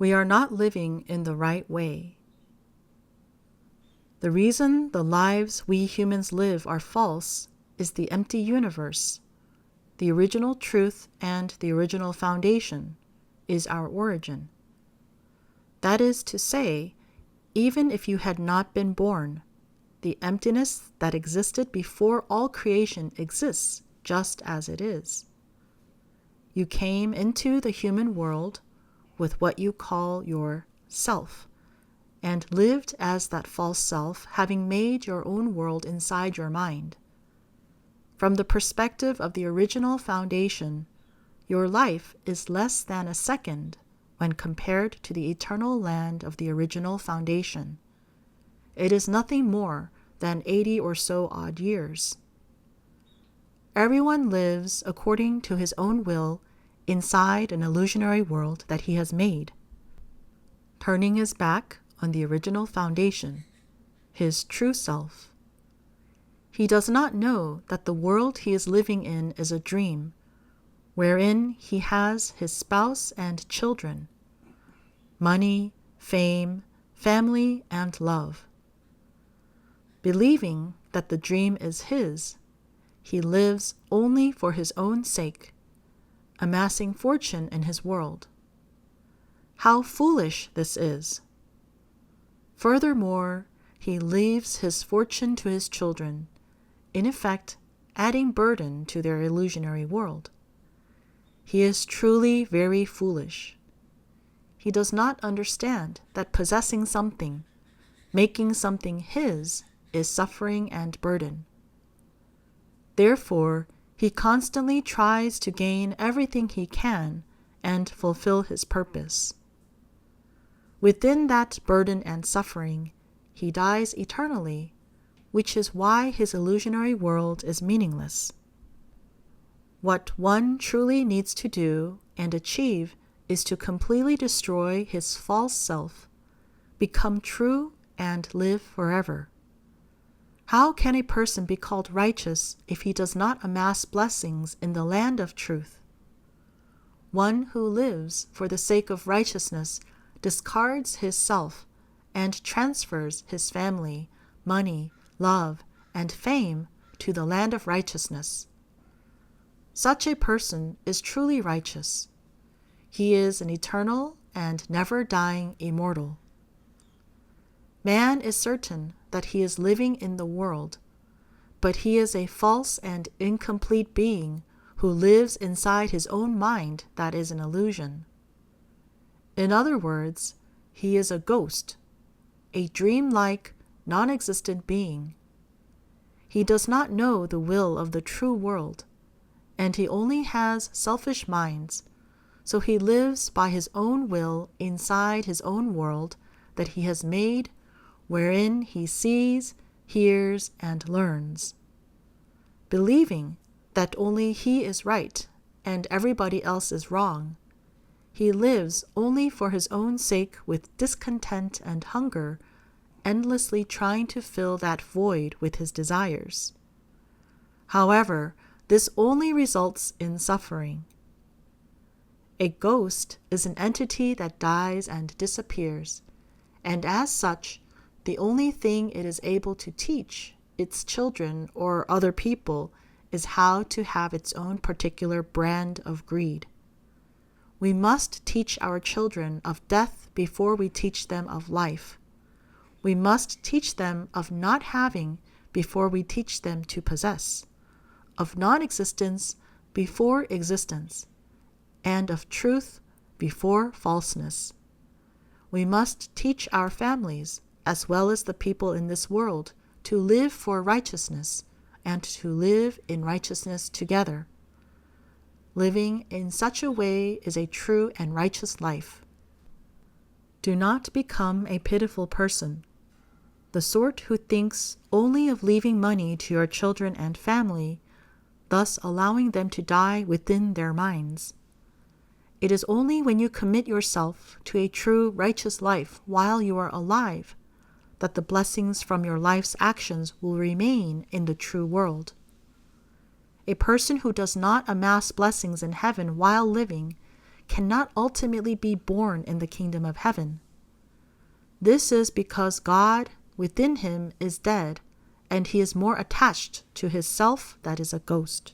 We are not living in the right way. The reason the lives we humans live are false is the empty universe. The original truth and the original foundation is our origin. That is to say, even if you had not been born, the emptiness that existed before all creation exists just as it is. You came into the human world with what you call your self, and lived as that false self, having made your own world inside your mind. From the perspective of the original foundation, your life is less than a second when compared to the eternal land of the original foundation. It is nothing more than 80 or so odd years. Everyone lives according to his own will inside an illusionary world that he has made, turning his back on the original foundation, his true self. He does not know that the world he is living in is a dream, wherein he has his spouse and children, money, fame, family, and love. Believing that the dream is his, he lives only for his own sake, amassing fortune in his world. How foolish this is! Furthermore, he leaves his fortune to his children, in effect adding burden to their illusionary world. He is truly very foolish. He does not understand that possessing something, making something his, is suffering and burden. Therefore, he constantly tries to gain everything he can and fulfill his purpose. Within that burden and suffering, he dies eternally, which is why his illusionary world is meaningless. What one truly needs to do and achieve is to completely destroy his false self, become true, and live forever. How can a person be called righteous if he does not amass blessings in the land of truth? One who lives for the sake of righteousness discards his self and transfers his family, money, love, and fame to the land of righteousness. Such a person is truly righteous. He is an eternal and never-dying immortal. Man is certain that he is living in the world, but he is a false and incomplete being who lives inside his own mind that is an illusion. In other words, he is a ghost, a dreamlike, non-existent being. He does not know the will of the true world, and he only has selfish minds, so he lives by his own will inside his own world that he has made, wherein he sees, hears, and learns. Believing that only he is right and everybody else is wrong, he lives only for his own sake with discontent and hunger, endlessly trying to fill that void with his desires. However, this only results in suffering. A ghost is an entity that dies and disappears, and as such, the only thing it is able to teach its children or other people is how to have its own particular brand of greed. We must teach our children of death before we teach them of life. We must teach them of not having before we teach them to possess, of non-existence before existence, and of truth before falseness. We must teach our families, as well as the people in this world, to live for righteousness and to live in righteousness together. Living in such a way is a true and righteous life. Do not become a pitiful person, the sort who thinks only of leaving money to your children and family, thus allowing them to die within their minds. It is only when you commit yourself to a true righteous life while you are alive that the blessings from your life's actions will remain in the true world. A person who does not amass blessings in heaven while living cannot ultimately be born in the kingdom of heaven. This is because God within him is dead, and he is more attached to his self that is a ghost.